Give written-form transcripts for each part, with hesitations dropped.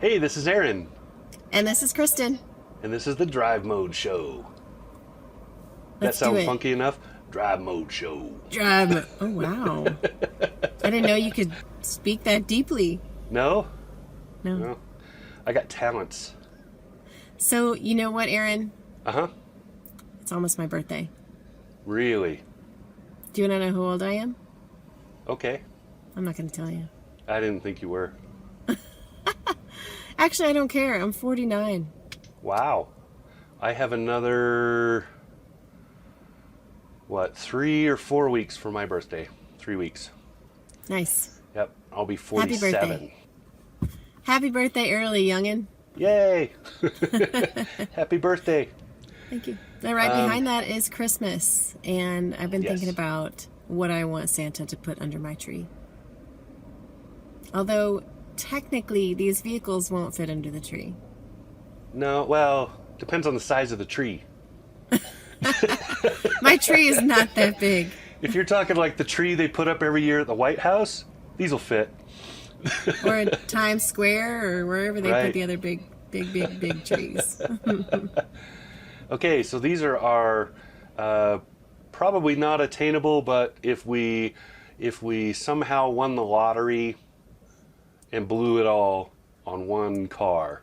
Hey, this is Aaron, And this is Kristin. and this is the Drive Mode Show. That Let's do sound it. funky enough? Drive Mode Show. Oh, wow. I didn't know you could speak that deeply. No? No. No. I got talents. So, you know what, Aaron? Uh-huh. It's almost my birthday. Really? Do you want to know how old I am? Okay. I'm not going to tell you. I didn't think you were. Actually, I don't care. I'm 49. Wow. I have another, 3 or 4 weeks for my birthday. 3 weeks. Nice. Yep. I'll be Happy 47. birthday. Happy birthday early, youngin'. Yay! Happy birthday. Thank you. Now, right behind that is Christmas. And I've been Yes. thinking about what I want Santa to put under my tree. Although, technically, these vehicles won't fit under the tree. No, well, depends on the size of the tree. My tree is not that big. If you're talking like the tree they put up every year at the White House, these will fit. Or in Times Square or wherever they Right. put the other big trees. Okay, so these are our probably not attainable, but if we somehow won the lottery and blew it all on one car,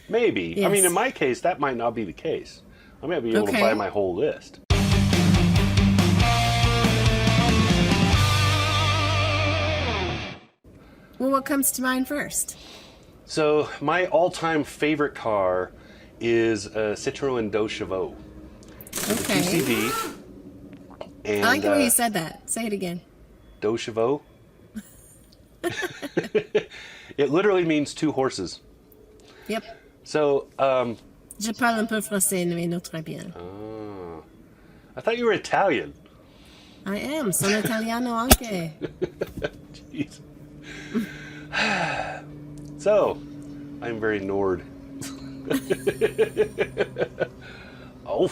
maybe. I mean, Yes. in my case, that might not be the case. I might be able to Okay. buy my whole list. Well, what comes to mind first? So my all-time favorite car is a Citroen 2 Chevaux. Okay. CCV. And I like the way you said that. Say it again. 2 Chevaux. It literally means 2 horses. Yep. So, Je parle un peu français, mais non très bien. I thought you were Italian. I am. Sono italiano anche. Jeez. So, I'm very Nord. Oh.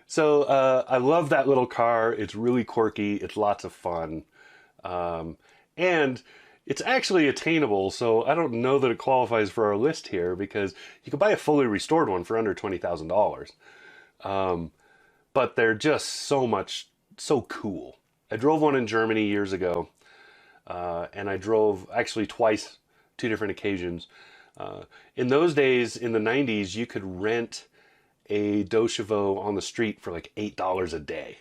So I love that little car. It's really quirky. It's lots of fun. And it's actually attainable, so I don't know that it qualifies for our list here because you could buy a fully restored one for under $20,000. But they're just so cool. I drove one in Germany years ago, and I drove actually twice, 2 different occasions. In those days, in the 90s, you could rent a 2 Chevaux on the street for like $8 a day.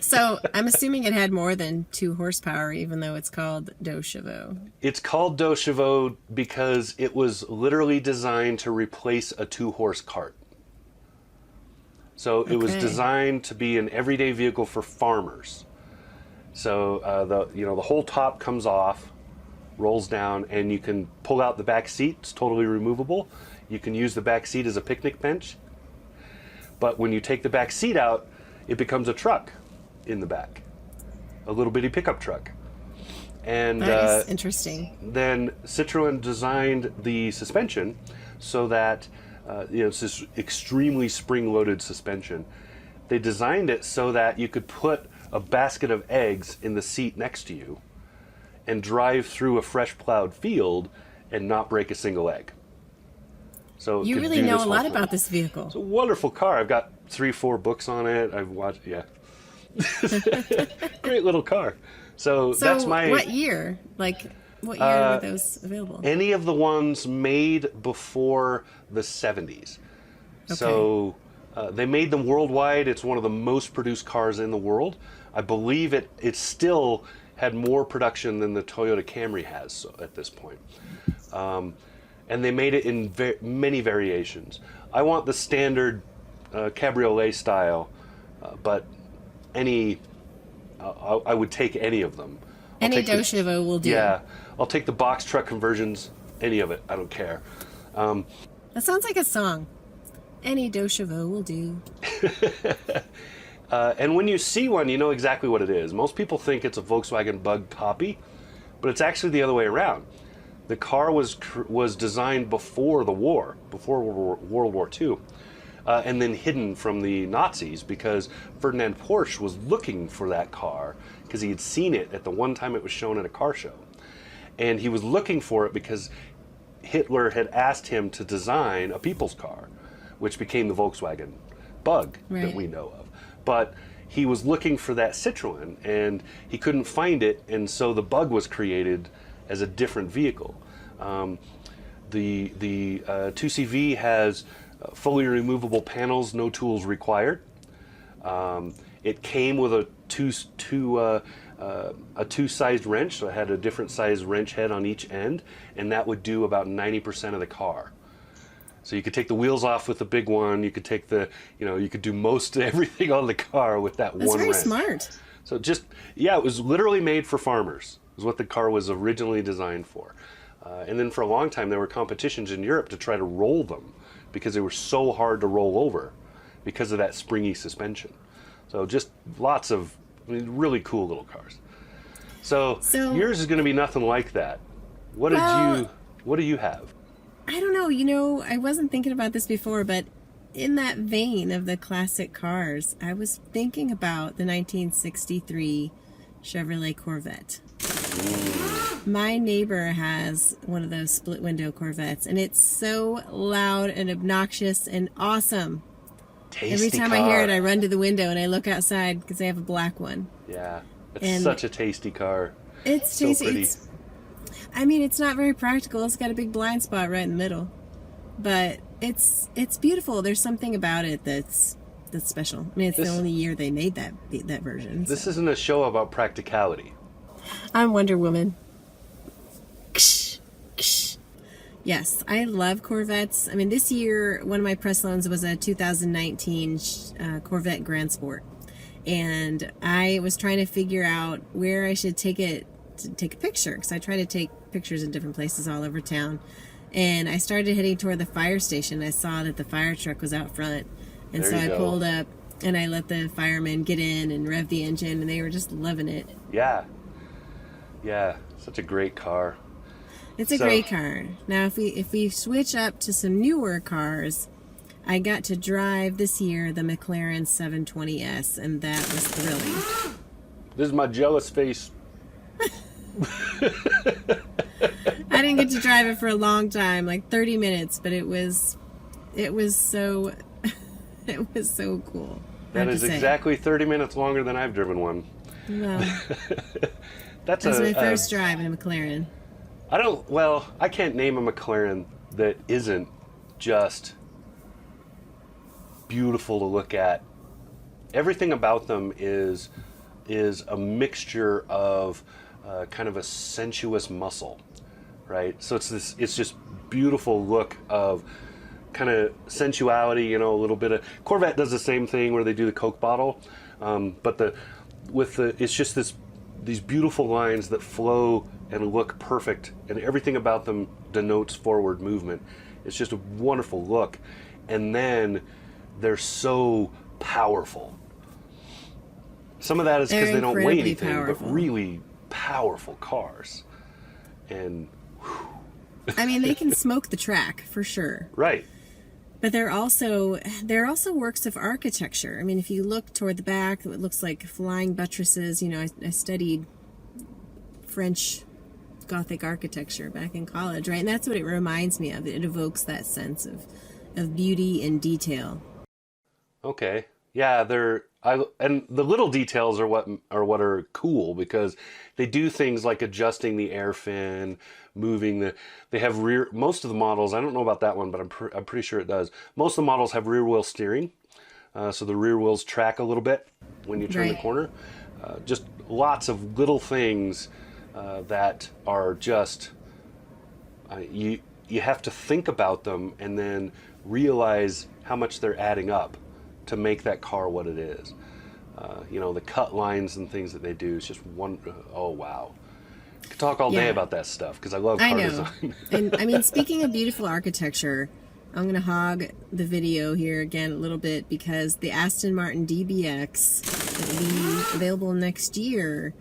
So I'm assuming it had more than 2 horsepower, even though it's called 2 Chevaux. It's called 2 Chevaux because it was literally designed to replace a 2-horse cart. So it was Okay. designed to be an everyday vehicle for farmers. So the whole top comes off, rolls down, and you can pull out the back seat. It's totally removable. You can use the back seat as a picnic bench. But when you take the back seat out, it becomes a truck in the back, a little bitty pickup truck. And That is interesting. then Citroen designed the suspension so that it's this extremely spring-loaded suspension. They designed it so that you could put a basket of eggs in the seat next to you and drive through a fresh plowed field and not break a single egg. So it You could really do know this a lot whole thing. about this vehicle. It's a wonderful car. I've got 3-4 books on it. I've watched, yeah. Great little car. So that's my... what year? What year were those available? Any of the ones made before the 70s. So they made them worldwide. It's one of the most produced cars in the world. I believe it still had more production than the Toyota Camry has at this point. And they made it in many variations. I want the standard cabriolet style, but I would take any of them. Any 2 Chevaux will do. Yeah, I'll take the box truck conversions, any of it. I don't care. That sounds like a song. Any 2 Chevaux will do. And when you see one, you know exactly what it is. Most people think it's a Volkswagen Bug copy, but it's actually the other way around. The car was designed before the war, before World War II. and then hidden from the Nazis because Ferdinand Porsche was looking for that car because he had seen it at the one time it was shown at a car show. And he was looking for it because Hitler had asked him to design a people's car, which became the Volkswagen Bug that we know of. But he was looking for that Citroen, and he couldn't find it, and so the Bug was created as a different vehicle. The 2CV has fully removable panels, no tools required. It came with a two-sized wrench, so it had a different size wrench head on each end, and that would do about 90% of the car. So you could take the wheels off with the big one. You could take you could do most everything on the car with that one wrench. That's very smart. So it was literally made for farmers. Is what the car was originally designed for. And then for a long time, there were competitions in Europe to try to roll them because they were so hard to roll over because of that springy suspension. So just lots of really cool little cars. So yours is going to be nothing like that. What do you have? I don't know. I wasn't thinking about this before, but in that vein of the classic cars, I was thinking about the 1963 Chevrolet Corvette. My neighbor has one of those split window Corvettes, and it's so loud and obnoxious and awesome. Tasty Every time car. I hear it, I run to the window and I look outside because they have a black one. Yeah, it's such a tasty car. It's so tasty. pretty. It's not very practical. It's got a big blind spot right in the middle, but it's beautiful. There's something about it that's special. It's the only year they made that version. This isn't a show about practicality. I'm Wonder Woman. Yes, I love Corvettes. This year, one of my press loans was a 2019 Corvette Grand Sport. And I was trying to figure out where I should take it to take a picture, because I try to take pictures in different places all over town. And I started heading toward the fire station. I saw that the fire truck was out front. And so I pulled up and I let the firemen get in and rev the engine, and they were just loving it. Yeah. Yeah, such a great car. It's a great car. Now, if we switch up to some newer cars, I got to drive this year the McLaren 720S, and that was thrilling. This is my jealous face. I didn't get to drive it for a long time, like 30 minutes, but it was so it was so cool. That is exactly 30 minutes longer than I've driven one. Well, That's my first drive in a McLaren. I can't name a McLaren that isn't just beautiful to look at. Everything about them is a mixture of kind of a sensuous muscle, right? So it's just beautiful look of kind of sensuality, a little bit of Corvette does the same thing where they do the Coke bottle, but it's just these beautiful lines that flow and look perfect, and everything about them denotes forward movement. It's just a wonderful look, and then they're so powerful. Some of that is because they don't weigh anything, powerful. But really powerful cars. And they can smoke the track for sure. right. But they're also works of architecture. If you look toward the back, it looks like flying buttresses. I studied French Gothic architecture back in college, right? And that's what it reminds me of. It evokes that sense of beauty and detail. Okay. Yeah, and the little details are what are cool, because they do things like adjusting the air fin, moving they have most of the models, I don't know about that one, but I'm pretty sure it does. Most of the models have rear wheel steering, so the rear wheels track a little bit when you turn the corner. Just lots of little things that are just you have to think about them and then realize how much they're adding up to make that car what it is. The cut lines and things that they do is just oh wow. I could talk all day about that stuff because I love car design. And speaking of beautiful architecture, I'm going to hog the video here again a little bit, because the Aston Martin DBX that will be available next year,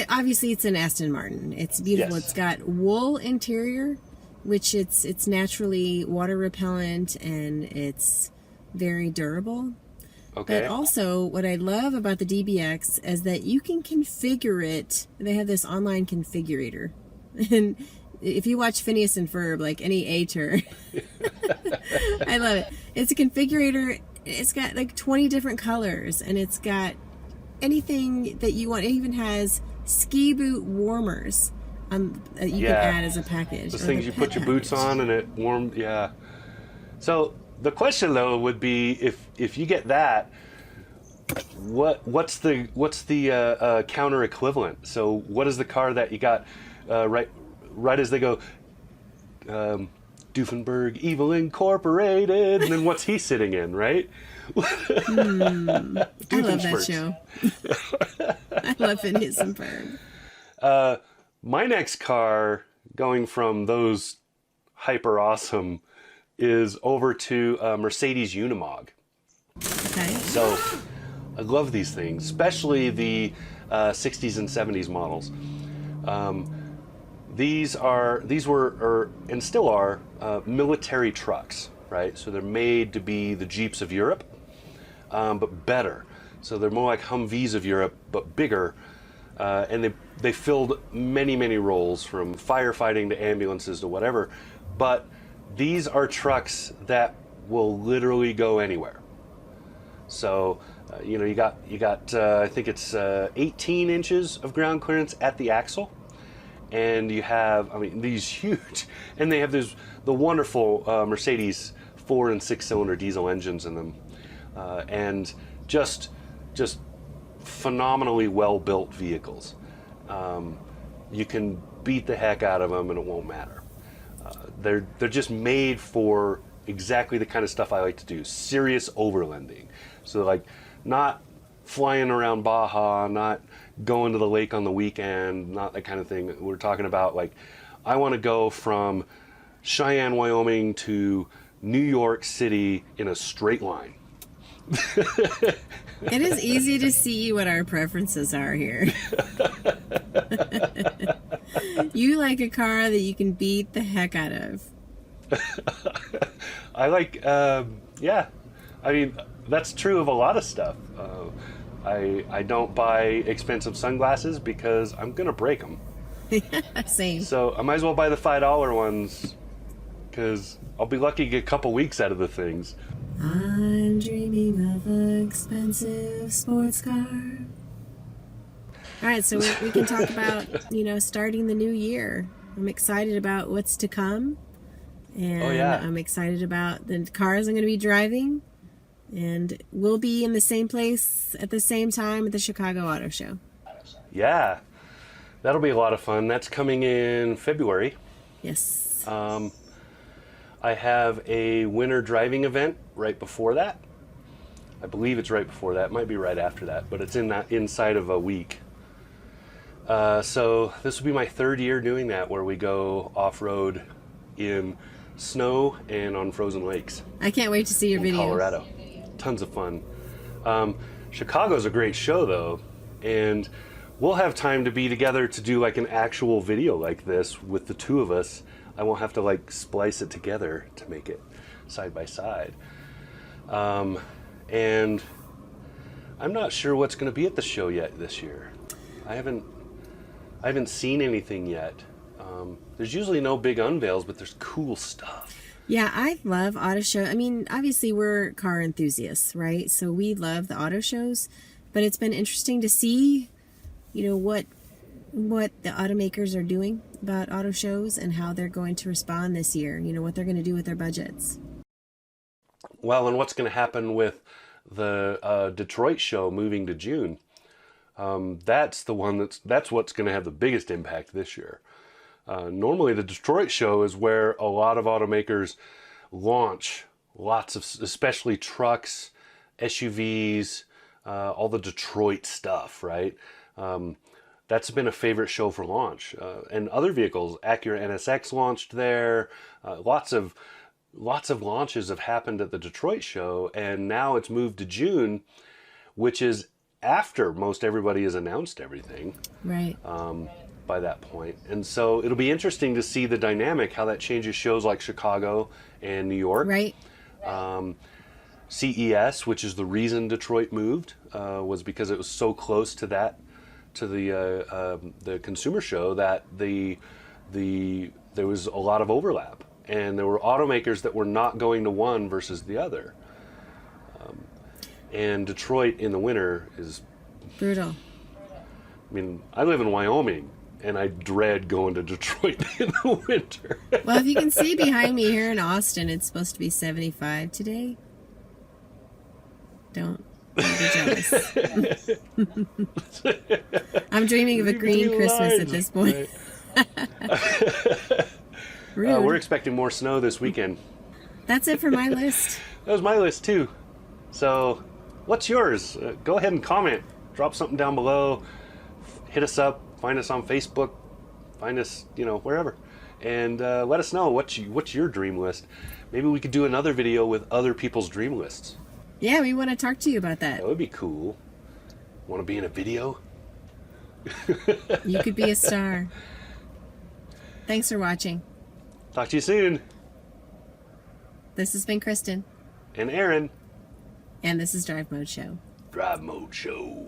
obviously it's an Aston Martin. It's beautiful. Yes. It's got wool interior, which it's naturally water repellent, and it's very durable. Okay. But also, what I love about the DBX is that you can configure it. They have this online configurator. And if you watch Phineas and Ferb, like any A-tur, I love it. It's a configurator. It's got like 20 different colors, and it's got anything that you want. It even has ski boot warmers that you can add as a package. Those things you put your boots on and it warms. Yeah. So the question though would be, if you get that, what's the counter equivalent? So what is the car that you got right as they go, Doofenberg Evil Incorporated, and then what's he sitting in, right? I love that show. I love Phineas and Ferb. My next car, going from those hyper awesome, is over to Mercedes Unimog. Okay. So I love these things, especially the 60s and 70s models. These were and still are military trucks, right? So they're made to be the Jeeps of Europe, but better. So they're more like Humvees of Europe, but bigger. And they filled many roles, from firefighting to ambulances to whatever. But these are trucks that will literally go anywhere. So you got I think it's 18 inches of ground clearance at the axle. And you have, these huge, and they have the wonderful Mercedes 4 and 6 cylinder diesel engines in them, and just phenomenally well built vehicles. You can beat the heck out of them and it won't matter. They're just made for exactly the kind of stuff I like to do, serious overlanding. So like, not flying around Baja, not going to the lake on the weekend, not that kind of thing. We're talking about, like, I want to go from Cheyenne, Wyoming to New York City in a straight line. It is easy to see what our preferences are here. You like a car that you can beat the heck out of. I like, that's true of a lot of stuff. I don't buy expensive sunglasses because I'm going to break them. Same. So I might as well buy the $5 ones, because I'll be lucky to get a couple weeks out of the things. I'm dreaming of an expensive sports car. All right, so we can talk about, starting the new year. I'm excited about what's to come. And I'm excited about the cars I'm going to be driving. And we'll be in the same place at the same time at the Chicago Auto Show. Yeah, that'll be a lot of fun. That's coming in February. Yes. I have a winter driving event right before that. I believe it's right before that. It might be right after that, but it's inside of a week. So this will be my third year doing that, where we go off-road in snow and on frozen lakes. I can't wait to see your video. Colorado. Tons of fun. Chicago's a great show though, and we'll have time to be together to do like an actual video like this with the two of us. I won't have to like splice it together to make it side by side. And I'm not sure what's going to be at the show yet this year. I haven't seen anything yet. There's usually no big unveils, but there's cool stuff. Yeah, I love auto show. Obviously we're car enthusiasts, right? So we love the auto shows, but it's been interesting to see, what the automakers are doing about auto shows and how they're going to respond this year. What they're going to do with their budgets. Well, and what's going to happen with the Detroit show moving to June? That's the one that's what's going to have the biggest impact this year. Normally the Detroit show is where a lot of automakers launch lots of, especially trucks, SUVs, all the Detroit stuff, right? That's been a favorite show for launch. And other vehicles, Acura NSX launched there. Lots of launches have happened at the Detroit show, and now it's moved to June, which is after most everybody has announced everything. Right. By that point. And so it'll be interesting to see the dynamic, how that changes shows like Chicago and New York. Right. CES, which is the reason Detroit moved, was because it was so close to the consumer show that there was a lot of overlap, and there were automakers that were not going to one versus the other. And Detroit in the winter is brutal. I mean, I live in Wyoming, and I dread going to Detroit in the winter. Well, if you can see behind me here in Austin, it's supposed to be 75 today. Don't be jealous. I'm dreaming of a green Christmas at this point. Right. We're expecting more snow this weekend. That's it for my list. That was my list, too. So, what's yours? Go ahead and comment. Drop something down below. Hit us up. Find us on Facebook. Find us, wherever. And let us know what's your dream list. Maybe we could do another video with other people's dream lists. Yeah, we want to talk to you about that. That would be cool. Want to be in a video? You could be a star. Thanks for watching. Talk to you soon. This has been Kristin. And Aaron. And this is Drive Mode Show. Drive Mode Show.